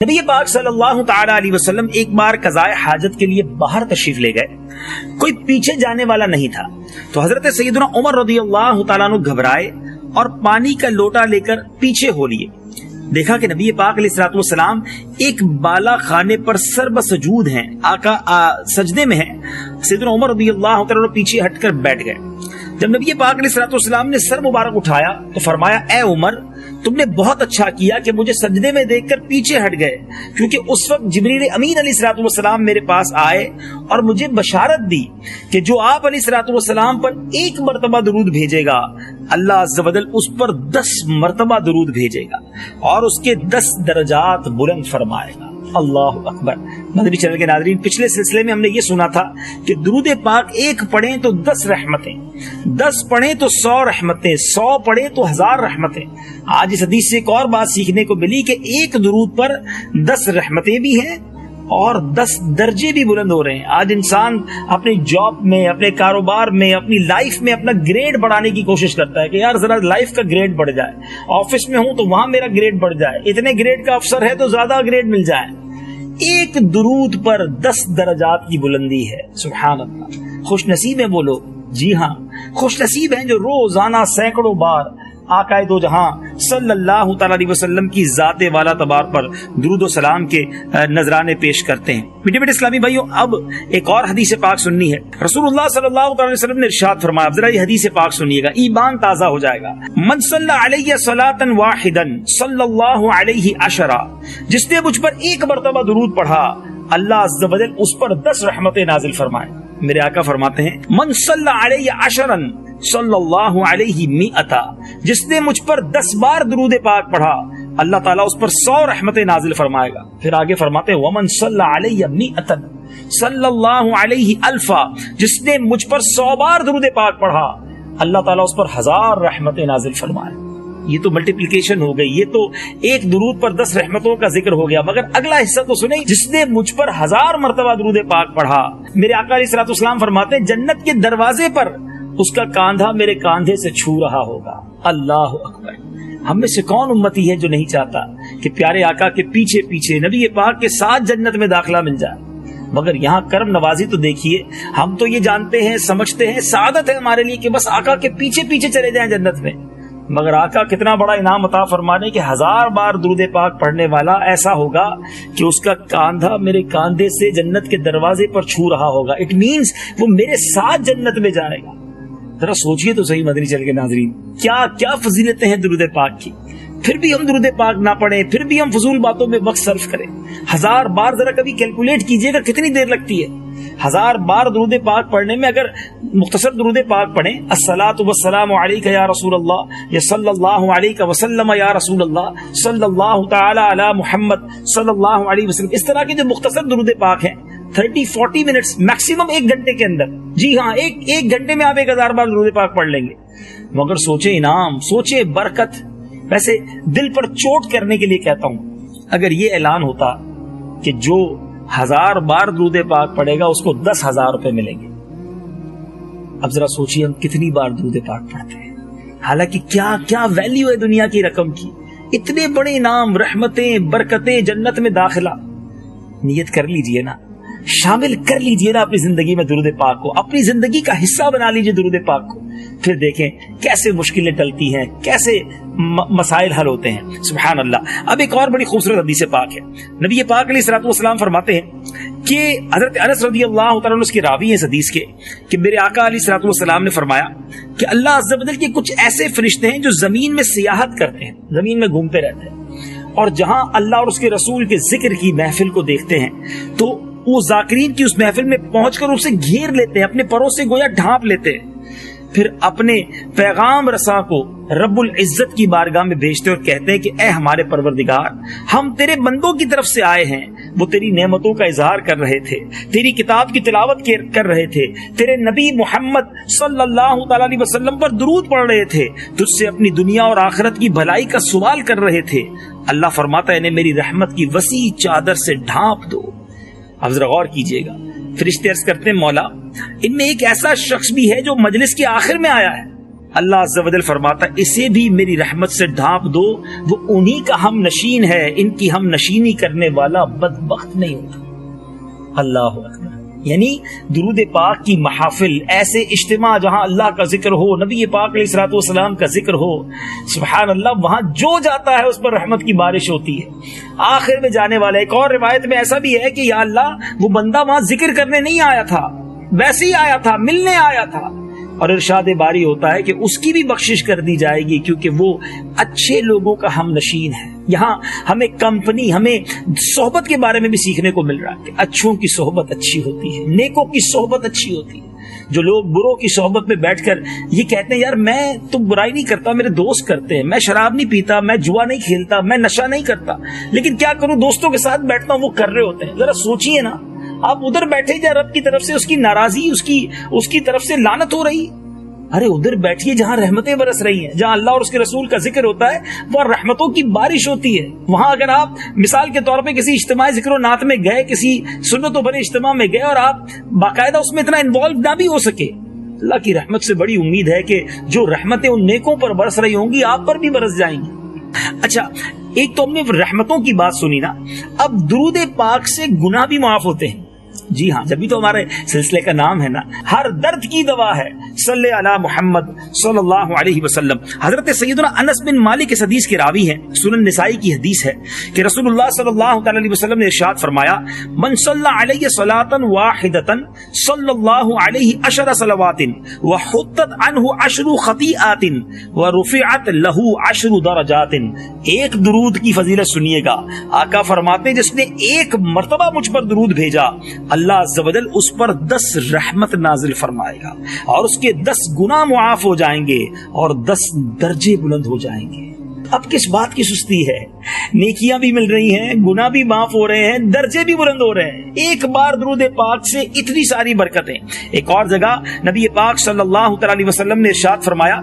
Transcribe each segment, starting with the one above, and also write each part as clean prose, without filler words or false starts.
نبی پاک صلی اللہ تعالی علیہ وسلم ایک بار قضائے حاجت کے لیے باہر تشریف لے گئے. کوئی پیچھے جانے والا نہیں تھا تو حضرت سیدنا عمر رضی اللہ تعالیٰ عنہ گھبرائے اور پانی کا لوٹا لے کر پیچھے ہو لیے. دیکھا کہ نبی پاک علیہ الصلوۃ والسلام ایک بالا خانے پر سرب سجود ہیں، آقا سجدے میں ہیں. سیدنا عمر رضی اللہ تعالیٰ عنہ پیچھے ہٹ کر بیٹھ گئے. جب نبی پاک علیہ الصلوۃ والسلام نے سر مبارک اٹھایا تو فرمایا، اے عمر، تم نے بہت اچھا کیا کہ مجھے سجدے میں دیکھ کر پیچھے ہٹ گئے، کیونکہ اس وقت جبریل امین علیہ الصلوۃ والسلام میرے پاس آئے اور مجھے بشارت دی کہ جو آپ علیہ الصلوۃ والسلام پر ایک مرتبہ درود بھیجے گا، اللہ عز و جل اس پر 10 مرتبہ درود بھیجے گا اور اس کے 10 درجات بلند فرمائے گا. اللہ اکبر. مدنی چینل کے ناظرین، پچھلے سلسلے میں ہم نے یہ سنا تھا کہ درود پاک ایک پڑھیں تو 10 رحمتیں، 10 پڑھیں تو 100 رحمتیں، 100 پڑھیں تو 1000 رحمتیں. آج اس حدیث سے ایک اور بات سیکھنے کو ملی کہ ایک درود پر 10 رحمتیں بھی ہیں اور 10 درجے بھی بلند ہو رہے ہیں. آج انسان اپنی جاب میں، اپنے کاروبار میں، اپنی لائف میں اپنا گریڈ بڑھانے کی کوشش کرتا ہے کہ یار ذرا لائف کا گریڈ بڑھ جائے، آفس میں ہوں تو وہاں میرا گریڈ بڑھ جائے، اتنے گریڈ کا افسر ہے تو زیادہ گریڈ مل جائے. ایک درود پر 10 درجات کی بلندی ہے. سبحان اللہ. خوش نصیب ہیں وہ لوگ، جی ہاں خوش نصیب ہیں جو روزانہ سینکڑوں بار آقائے دو جہاں صلی اللہ تعالی علیہ وسلم کی ذات والا تبار پر درود و سلام کے نذرانے پیش کرتے ہیں. میٹھے میٹھے اسلامی بھائیوں، اب ایک اور حدیث پاک سننی ہے. رسول اللہ صلی اللہ تعالی علیہ وسلم نے ارشاد فرمایا، اب ذرا یہ حدیث پاک سنیے گا، ایمان تازہ ہو جائے گا. من صلی علیہ صلاۃ واحدا صلی اللہ علیہ عشرا، جس نے مجھ پر ایک مرتبہ درود پڑھا، اللہ عز و جل اس پر 10 رحمتیں نازل فرمائے. میرے آقا فرماتے ہیں، من صلی علیہ عشرا صلی اللہ علیہ مئتا، جس نے مجھ پر 10 بار درود پاک پڑھا، اللہ تعالیٰ اس پر 100 رحمتیں نازل فرمائے گا. پھر آگے فرماتے ہیں، ومن صلی علیہ مئتا صلی اللہ علیہ الفا، جس نے مجھ پر 100 بار درود پاک پڑھا، اللہ تعالیٰ اس پر 1000 رحمتیں نازل فرمائے. یہ تو ملٹیپلیکیشن ہو گئی، یہ تو ایک درود پر 10 رحمتوں کا ذکر ہو گیا. مگر اگلا حصہ تو سنیں، جس نے مجھ پر 1000 مرتبہ درود پاک پڑھا. میرے آقا علیہ الصلوۃ والسلام فرماتے ہیں، جنت کے دروازے پر اس کا کاندھا میرے کاندھے سے چھو رہا ہوگا. اللہ اکبر. ہم میں سے کون امتی ہے جو نہیں چاہتا کہ پیارے آقا کے پیچھے پیچھے نبی پاک کے ساتھ جنت میں داخلہ مل جائے. مگر یہاں کرم نوازی تو دیکھیے، ہم تو یہ جانتے ہیں، سمجھتے ہیں، سعادت ہے ہمارے لیے کہ بس آقا کے پیچھے پیچھے چلے جائیں جنت میں. مگر آقا کتنا بڑا انعام عطا فرمانے کہ 1000 بار درود پاک پڑھنے والا ایسا ہوگا کہ اس کا کاندھا میرے کاندھے سے جنت کے دروازے پر چھو رہا ہوگا. اٹ مینز وہ میرے ساتھ جنت میں جائے گا. ذرا سوچئے تو صحیح مدنی چینل کے ناظرین، کیا کیا فضیلتیں ہیں درود پاک کی. پھر بھی ہم درود پاک نہ پڑھیں، پھر بھی ہم فضول باتوں میں وقت صرف کریں. 1000 بار ذرا کبھی کیلکولیٹ کیجئے گا کتنی دیر لگتی ہے. 1000 بار درود پاک پڑھنے میں اگر مختصر درود پاک پڑھیں، الصلاۃ والسلام علیک یا رسول اللہ، یا صلی اللہ علیہ وسلم یا رسول اللہ، صلی اللہ تعالی علی محمد صلی اللہ علیہ وسلم، اس طرح کے جو مختصر درود پاک ہیں 30-40 منٹس میکسیمم 1 گھنٹے کے اندر، جی ہاں ایک گھنٹے میں آپ 1000 بار درود پاک پڑھ لیں گے. مگر سوچیں انعام، سوچیں برکت. ویسے دل پر چوٹ کرنے کے لیے کہتا ہوں، اگر یہ اعلان ہوتا کہ جو 1000 بار درود پاک پڑھے گا اس کو 10,000 روپے ملیں گے. اب ذرا سوچیے ہم کتنی بار درود پاک پڑھتے ہیں، حالانکہ کیا کیا ویلیو ہے دنیا کی رقم کی. اتنے بڑے انعام، رحمتیں، برکتیں، جنت میں داخلہ. نیت کر لیجئے نا، شامل کر لیجئے نا اپنی زندگی میں درود پاک کو، اپنی زندگی کا حصہ بنا لیجئے درود پاک کو. پھر دیکھیں کیسے مشکلیں ٹلتی ہیں، کیسے مسائل حل ہوتے ہیں. سبحان اللہ. اب ایک اور بڑی خوبصورت حدیث پاک ہے. نبی پاک علیہ الصلوۃ والسلام فرماتے ہیں کہ حضرت انس رضی اللہ تعالیٰ عنہ اس کے راوی ہیں اس حدیث کے، کہ میرے آقا علیہ الصلوۃ والسلام نے فرمایا کہ اللہ عز و جل کے کچھ ایسے فرشتے ہیں جو زمین میں سیاحت کرتے ہیں، زمین میں گھومتے رہتے ہیں، اور جہاں اللہ اور اس کے رسول کے ذکر کی محفل کو دیکھتے ہیں تو وہ ذاکرین کی اس محفل میں پہنچ کر اسے گھیر لیتے ہیں، اپنے پروں سے گویا ڈھانپ لیتے ہیں. پھر اپنے پیغام رساں کو رب العزت کی بارگاہ میں بھیجتے اور کہتے ہیں کہ اے ہمارے پروردگار، ہم تیرے بندوں کی طرف سے آئے ہیں، وہ تیری نعمتوں کا اظہار کر رہے تھے، تیری کتاب کی تلاوت کر رہے تھے، تیرے نبی محمد صلی اللہ تعالی علیہ وسلم پر درود پڑھ رہے تھے، تجھ سے اپنی دنیا اور آخرت کی بھلائی کا سوال کر رہے تھے. اللہ فرماتا ہے انہیں میری رحمت کی وسیع چادر سے ڈھانپ دو. اب ذرا غور کیجئے گا، فرشتے عرض کرتے ہیں مولا ان میں ایک ایسا شخص بھی ہے جو مجلس کے آخر میں آیا ہے، اللہ عز و جل فرماتا ہے اسے بھی میری رحمت سے ڈھانپ دو، وہ انہی کا ہم نشین ہے، ان کی ہم نشینی کرنے والا بدبخت نہیں ہوتا۔ اللہ اکبر۔ یعنی درود پاک کی محافل، ایسے اجتماع جہاں اللہ کا ذکر ہو، نبی پاک علیہ الصلوۃ والسلام کا ذکر ہو، سبحان اللہ، وہاں جو جاتا ہے اس پر رحمت کی بارش ہوتی ہے۔ آخر میں جانے والا، ایک اور روایت میں ایسا بھی ہے کہ یا اللہ وہ بندہ وہاں ذکر کرنے نہیں آیا تھا، ویسے ہی آیا تھا، ملنے آیا تھا، اور ارشاد باری ہوتا ہے کہ اس کی بھی بخشش کر دی جائے گی کیونکہ وہ اچھے لوگوں کا ہم نشین ہے۔ یہاں ہمیں کمپنی، ہمیں صحبت کے بارے میں بھی سیکھنے کو مل رہا ہے کہ اچھوں کی صحبت اچھی ہوتی ہے، نیکوں کی صحبت اچھی ہوتی ہے۔ جو لوگ بروں کی صحبت میں بیٹھ کر یہ کہتے ہیں یار میں تو برائی نہیں کرتا، میرے دوست کرتے ہیں، میں شراب نہیں پیتا، میں جوا نہیں کھیلتا، میں نشہ نہیں کرتا، لیکن کیا کروں دوستوں کے ساتھ بیٹھتا ہوں وہ کر رہے ہوتے ہیں۔ ذرا سوچئے نا، آپ ادھر بیٹھے جا رب کی طرف سے اس کی ناراضی، اس کی طرف سے لعنت ہو رہی، ارے ادھر بیٹھیے جہاں رحمتیں برس رہی ہیں، جہاں اللہ اور اس کے رسول کا ذکر ہوتا ہے، وہ رحمتوں کی بارش ہوتی ہے۔ وہاں اگر آپ مثال کے طور پہ کسی اجتماع ذکر و نعت میں گئے، کسی سنت و بڑے اجتماع میں گئے اور آپ باقاعدہ اس میں اتنا انوالو نہ بھی ہو سکے، اللہ کی رحمت سے بڑی امید ہے کہ جو رحمتیں ان نیکوں پر برس رہی ہوں گی آپ پر بھی برس جائیں گی۔ اچھا، ایک تو ہم نے رحمتوں کی بات سنی نا، اب درود پاک سے گناہ بھی معاف ہوتے ہیں۔ جی ہاں، جبھی تو ہمارے سلسلے کا نام ہے نا ہر درد کی دوا ہے، صلی علی محمد صلی اللہ علیہ وسلم۔ حضرت سیدنا انس بن مالک اس حدیث کے راوی ہیں، سنن نسائی کی حدیث ہے کہ رسول اللہ صلی اللہ تعالی علیہ وسلم نے ارشاد فرمایا من صلی علیہ صلاۃ واحدۃ صلی اللہ علیہ عشر صلوات وحطت عنہ عشر خطیئات ورفعت له عشر درجات۔ ایک درود کی فضیلت سنیے گا، آقا فرماتے جس نے ایک مرتبہ مجھ پر درود بھیجا اللہ عز و جل اس پر 10 رحمت نازل فرمائے گا اور اس کے 10 گناہ معاف ہو جائیں گے اور 10 درجے بلند ہو جائیں گے۔ اب کس بات کی سستی ہے؟ نیکیاں بھی مل رہی ہیں، گناہ بھی معاف ہو رہے ہیں، درجے بھی بلند ہو رہے ہیں۔ ایک بار درود پاک سے اتنی ساری برکتیں۔ ایک اور جگہ نبی پاک صلی اللہ تعالی علیہ وسلم نے ارشاد فرمایا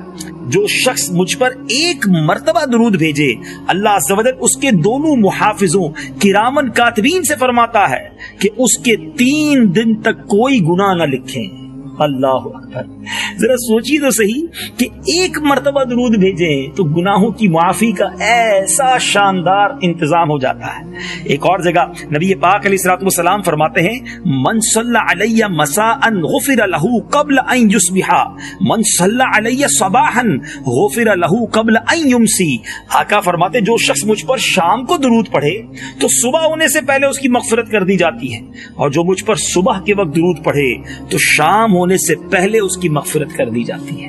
جو شخص مجھ پر ایک مرتبہ درود بھیجے اللہ عز و جل اس کے دونوں محافظوں کرامن کاتبین سے فرماتا ہے کہ اس کے 3 دن تک کوئی گناہ نہ لکھیں۔ اللہ اکبر، ذرا سوچی تو صحیح کہ ایک مرتبہ درود بھیجیں تو گناہوں کی معافی کا ایسا شاندار انتظام ہو جاتا ہے۔ ایک اور جگہ نبی پاک علیہ الصلوۃ والسلام فرماتے ہیں من صلی علی مساء غفر له قبل ان یصبح من صلی علی صباحا غفر له قبل ان یمسی۔ آقا فرماتے جو شخص مجھ پر شام کو درود پڑھے تو صبح ہونے سے پہلے اس کی مغفرت کر دی جاتی ہے، اور جو مجھ پر صبح کے وقت درود پڑھے تو شام ہونے سے پہلے اس کی مغفرت کر دی جاتی ہے۔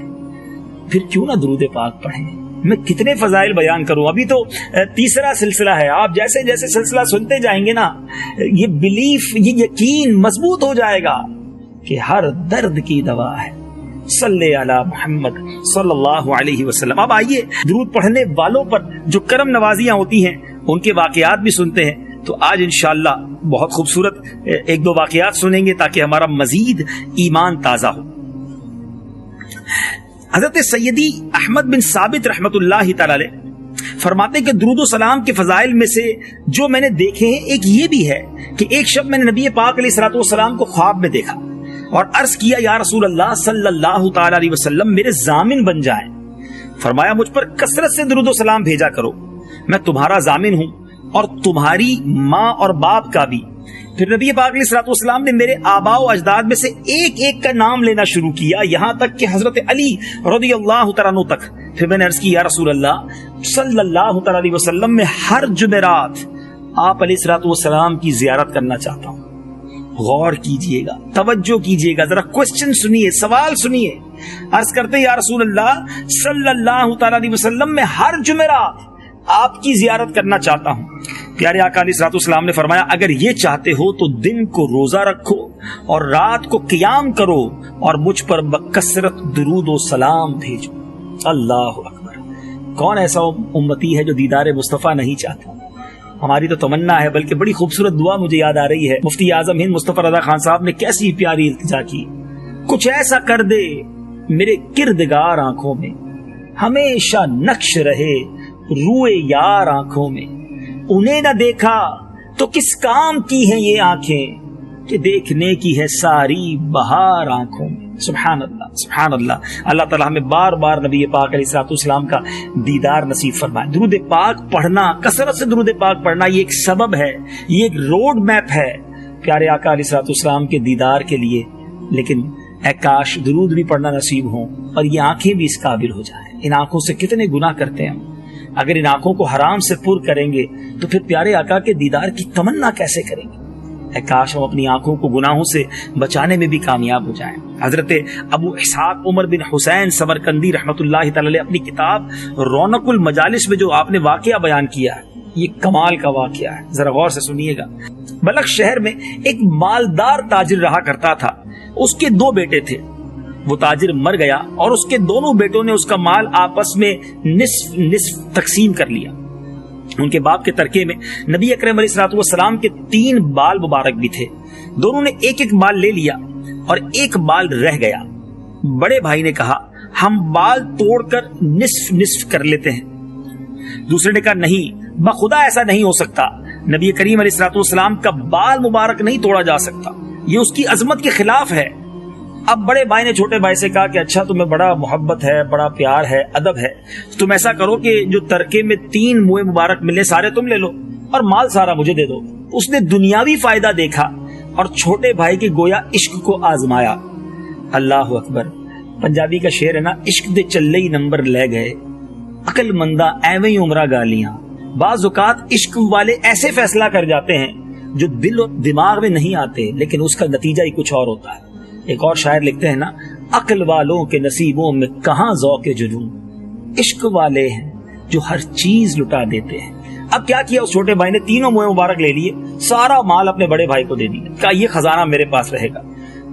پھر کیوں نہ درود پاک پڑھیں؟ میں کتنے فضائل بیان کروں، ابھی تو تیسرا سلسلہ ہے۔ آپ جیسے جیسے سلسلہ سنتے جائیں گے نا یہ بلیف، یہ یقین مضبوط ہو جائے گا کہ ہر درد کی دوا ہے۔ صلی علی محمد صلی اللہ علیہ وسلم۔ اب آئیے درود پڑھنے والوں پر جو کرم نوازیاں ہوتی ہیں ان کے واقعات بھی سنتے ہیں۔ تو آج انشاءاللہ بہت خوبصورت 1-2 واقعات سنیں گے تاکہ ہمارا مزید ایمان تازہ ہو۔ حضرت سیدی احمد بن ثابت رحمت اللہ تعالی علیہ فرماتے کہ درود و سلام کے فضائل میں سے جو میں نے دیکھے ہیں ایک یہ بھی ہے کہ ایک شب میں نے نبی پاک علیہ الصلوۃ والسلام کو خواب میں دیکھا اور عرض کیا یا رسول اللہ صلی اللہ تعالی علیہ وسلم میرے ضامن بن جائیں۔ فرمایا مجھ پر کثرت سے درود و سلام بھیجا کرو، میں تمہارا ضامن ہوں اور تمہاری ماں اور باپ کا بھی۔ پھر نبی پاک علیہ الصلوۃ والسلام نے میرے آباء و اجداد میں سے ایک ایک کا نام لینا شروع کیا یہاں تک کہ حضرت علی رضی اللہ تعالیٰ عنہ تک۔ پھر میں نے عرض کی یا رسول اللہ صلی اللہ تعالی علیہ وسلم میں ہر جمعرات آپ علیہ الصلوۃ والسلام کی زیارت کرنا چاہتا ہوں۔ غور کیجئے گا، توجہ کیجئے گا، ذرا کوسچن سنیے، سوال سنیے۔ عرض کرتے یا رسول اللہ صلی اللہ تعالی علیہ وسلم میں ہر جمعرات آپ کی زیارت کرنا چاہتا ہوں۔ پیارے آقا علیہ الصلوۃ والسلام نے فرمایا اگر یہ چاہتے ہو تو دن کو روزہ رکھو اور رات کو قیام کرو اور مجھ پر بکثرت درود و سلام بھیجو۔ اللہ اکبر، کون ایسا امتی ہے جو دیدار مصطفیٰ نہیں چاہتا؟ ہماری تو تمنا ہے، بلکہ بڑی خوبصورت دعا مجھے یاد آ رہی ہے، مفتی اعظم ہند مصطفی رضا خان صاحب نے کیسی پیاری التجا کی، کچھ ایسا کر دے میرے کردگار آنکھوں میں، ہمیشہ نقش رہے روئے یار آنکھوں میں، انہیں نہ دیکھا تو کس کام کی ہیں یہ آنکھیں کہ دیکھنے کی ہے ساری بہار آنکھوں میں۔ سبحان اللہ۔ اللہ سبحان اللہ. اللہ تعالیٰ ہمیں بار بار نبی پاک علیہ الصلوۃ والسلام کا دیدار نصیب فرمائے. درود پاک پڑھنا، کثرت سے درود پاک پڑھنا، یہ ایک سبب ہے، یہ ایک روڈ میپ ہے پیارے آقا علیہ الصلوۃ والسلام کے دیدار کے لیے. لیکن اے کاش درود بھی پڑھنا نصیب ہوں اور یہ آنکھیں بھی اس قابل ہو جائیں. ان آنکھوں سے کتنے گناہ کرتے ہیں ہم. اگر ان آنکھوں کو حرام سے پر کریں گے تو پھر پیارے آقا کے دیدار کی تمنا کیسے کریں گے؟ اے کاش ہم اپنی آنکھوں کو گناہوں سے بچانے میں بھی کامیاب ہو جائیں. حضرت ابو اسحاق عمر بن حسین سمرقندی رحمۃ اللہ تعالی علیہ اپنی کتاب رونق المجالس میں جو آپ نے واقعہ بیان کیا ہے، یہ کمال کا واقعہ ہے، ذرا غور سے سنیے گا. بلخ شہر میں ایک مالدار تاجر رہا کرتا تھا. اس کے 2 بیٹے تھے. وہ تاجر مر گیا اور اس کے دونوں بیٹوں نے اس کا مال آپس میں نصف نصف تقسیم کر لیا. ان کے باپ کے ترکے میں نبی اکرم علیہ الصلوۃ والسلام کے 3 بال مبارک بھی تھے. دونوں نے ایک ایک بال لے لیا اور ایک بال رہ گیا. بڑے بھائی نے کہا ہم بال توڑ کر نصف نصف کر لیتے ہیں. دوسرے نے کہا نہیں، بخدا ایسا نہیں ہو سکتا. نبی کریم علیہ الصلوۃ والسلام کا بال مبارک نہیں توڑا جا سکتا، یہ اس کی عظمت کے خلاف ہے. اب بڑے بھائی نے چھوٹے بھائی سے کہا کہ اچھا تمہیں بڑا محبت ہے، بڑا پیار ہے، ادب ہے، تم ایسا کرو کہ جو ترکے میں 3 منہ مبارک ملے سارے تم لے لو اور مال سارا مجھے دے دو. اس نے دنیاوی فائدہ دیکھا اور چھوٹے بھائی کے گویا عشق کو آزمایا. اللہ اکبر. پنجابی کا شعر ہے نا، عشق دے چلے ہی نمبر لے گئے، عقل مندہ ایویں ہی عمرہ گالیاں. بعض اوقات عشق والے ایسے فیصلہ کر جاتے ہیں جو دل و دماغ میں نہیں آتے، لیکن اس کا نتیجہ ہی کچھ اور ہوتا ہے. ایک اور شاعر لکھتے ہیں نا، عقل والوں کے نصیبوں میں کہاں ذوق جنون، عشق والے ہیں جو ہر چیز لٹا دیتے ہیں. اب کیا کیا اس چھوٹے بھائی نے، 3 منہ مبارک لے لیے، سارا مال اپنے بڑے بھائی کو دے دیا، کہا یہ خزانہ میرے پاس رہے گا.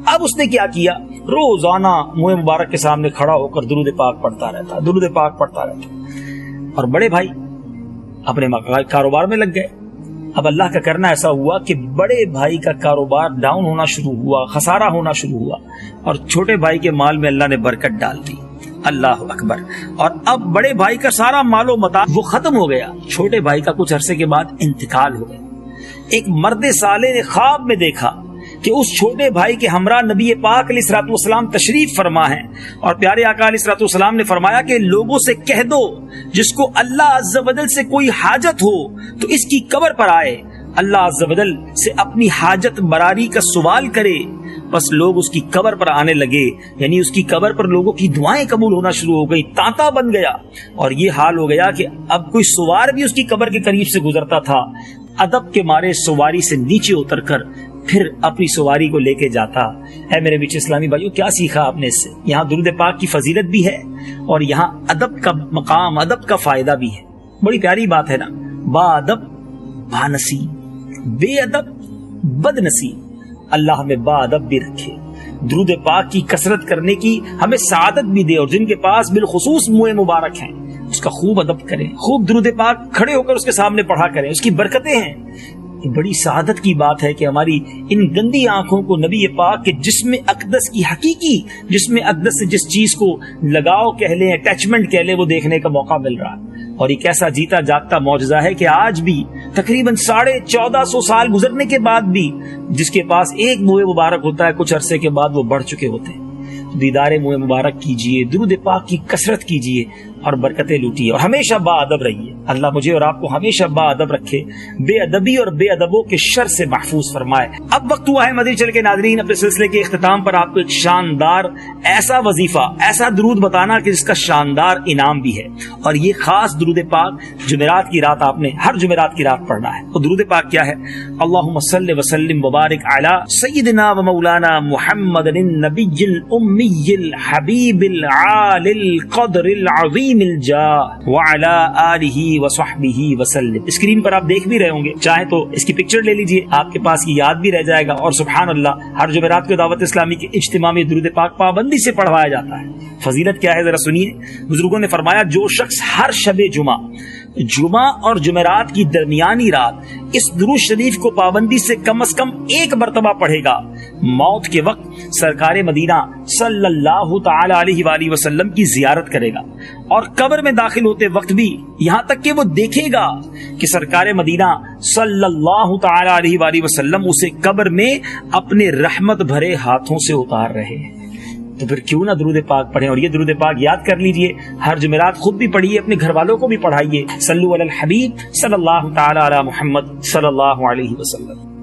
اب اس نے کیا کیا، روزانہ منہ مبارک کے سامنے کھڑا ہو کر درود پاک پڑھتا رہتا، درود پاک پڑھتا رہتا. اور بڑے بھائی اپنے کاروبار میں لگ گئے. اب اللہ کا کرنا ایسا ہوا کہ بڑے بھائی کا کاروبار ڈاؤن ہونا شروع ہوا، خسارہ ہونا شروع ہوا، اور چھوٹے بھائی کے مال میں اللہ نے برکت ڈال دی. اللہ اکبر. اور اب بڑے بھائی کا سارا مال و متاع وہ ختم ہو گیا. چھوٹے بھائی کا کچھ عرصے کے بعد انتقال ہو گیا. ایک مرد صالح نے خواب میں دیکھا کہ اس چھوٹے بھائی کے ہمراہ نبی پاک علیہ الصلوۃ والسلام تشریف فرما ہیں، اور پیارے آقا علیہ الصلوۃ والسلام نے فرمایا کہ لوگوں سے کہہ دو جس کو اللہ عز و جل سے کوئی حاجت ہو تو اس کی قبر پر آئے، اللہ عز و جل سے اپنی حاجت براری کا سوال کرے. بس لوگ اس کی قبر پر آنے لگے، یعنی اس کی قبر پر لوگوں کی دعائیں قبول ہونا شروع ہو گئی. تانتا بن گیا اور یہ حال ہو گیا کہ اب کوئی سوار بھی اس کی قبر کے قریب سے گزرتا تھا، ادب کے مارے سواری سے نیچے اتر کر پھر اپنی سواری کو لے کے جاتا. اے میرے بیچ اسلامی بھائیو، کیا سیکھا آپ نے اس سے؟ یہاں درود پاک کی فضیلت بھی ہے اور یہاں ادب کا مقام، ادب کا فائدہ بھی ہے. بڑی پیاری بات ہے نا، با ادب با نصیب، بے ادب بد نصیب. اللہ ہمیں با ادب بھی رکھے، درود پاک کی کثرت کرنے کی ہمیں سعادت بھی دے، اور جن کے پاس بالخصوص منہ مبارک ہیں اس کا خوب ادب کریں، خوب درود پاک کھڑے ہو کر اس کے سامنے پڑھا کریں، اس کی برکتیں ہیں. بڑی سعادت کی بات ہے کہ ہماری ان گندی آنکھوں کو نبی پاک کے جسم اقدس کی حقیقی جسم اقدس سے جس چیز کو لگاؤ کہہ لیں، اٹیچمنٹ کہہ لیں، وہ دیکھنے کا موقع مل رہا. اور ایک ایسا جیتا جاگتا معجزہ ہے کہ آج بھی تقریباً 1450 سال گزرنے کے بعد بھی جس کے پاس ایک منہ مبارک ہوتا ہے، کچھ عرصے کے بعد وہ بڑھ چکے ہوتے ہیں. دیدار منہ مبارک کیجئے، درود پاک کی کثرت کیجئے اور برکتیں لوٹیے، اور ہمیشہ با ادب رہیے. اللہ مجھے اور آپ کو ہمیشہ با ادب رکھے، بے ادبی اور بے ادبوں کے شر سے محفوظ فرمائے. اب وقت ہوا ہے مدنی چل کے ناظرین اپنے سلسلے کے اختتام پر آپ کو ایک شاندار ایسا وظیفہ، ایسا درود بتانا کہ جس کا شاندار انعام بھی ہے. اور یہ خاص درود پاک جمعرات کی رات آپ نے ہر جمعرات کی رات پڑھنا ہے. وہ درود پاک کیا ہے؟ اللہم صلی وسلم وبارک علی سیدنا و مولانا محمد النبی الامی الحبیب العالی القدر العظیم الجاہ وعلی آلہ وصحبہ وسلم. اسکرین پر آپ دیکھ بھی رہے ہوں گے، چاہیں تو اس کی پکچر لے لیجئے، آپ کے پاس یہ یاد بھی رہ جائے گا. اور سبحان اللہ، ہر جمعرات کو دعوت اسلامی کے اجتماع میں درود پاک پابندی سے پڑھوایا جاتا ہے. فضیلت کیا ہے ذرا سنیے. بزرگوں نے فرمایا جو شخص ہر شب جمعہ اور جمعرات کی درمیانی رات اس درود شریف کو پابندی سے کم از کم 1 مرتبہ پڑھے گا، موت کے وقت سرکار مدینہ صلی اللہ تعالی علیہ وآلہ وسلم کی زیارت کرے گا، اور قبر میں داخل ہوتے وقت بھی یہاں تک کہ وہ دیکھے گا کہ سرکار مدینہ صلی اللہ تعالی علیہ وآلہ وسلم اسے قبر میں اپنے رحمت بھرے ہاتھوں سے اتار رہے ہیں. تو پھر کیوں نہ درود پاک پڑھیں. اور یہ درود پاک یاد کر لیجئے, ہر جمعرات خود بھی پڑھیے, اپنے گھر والوں کو بھی پڑھائیے. صلو علی الحبیب صلی اللہ تعالی علی محمد صلی اللہ علیہ وسلم.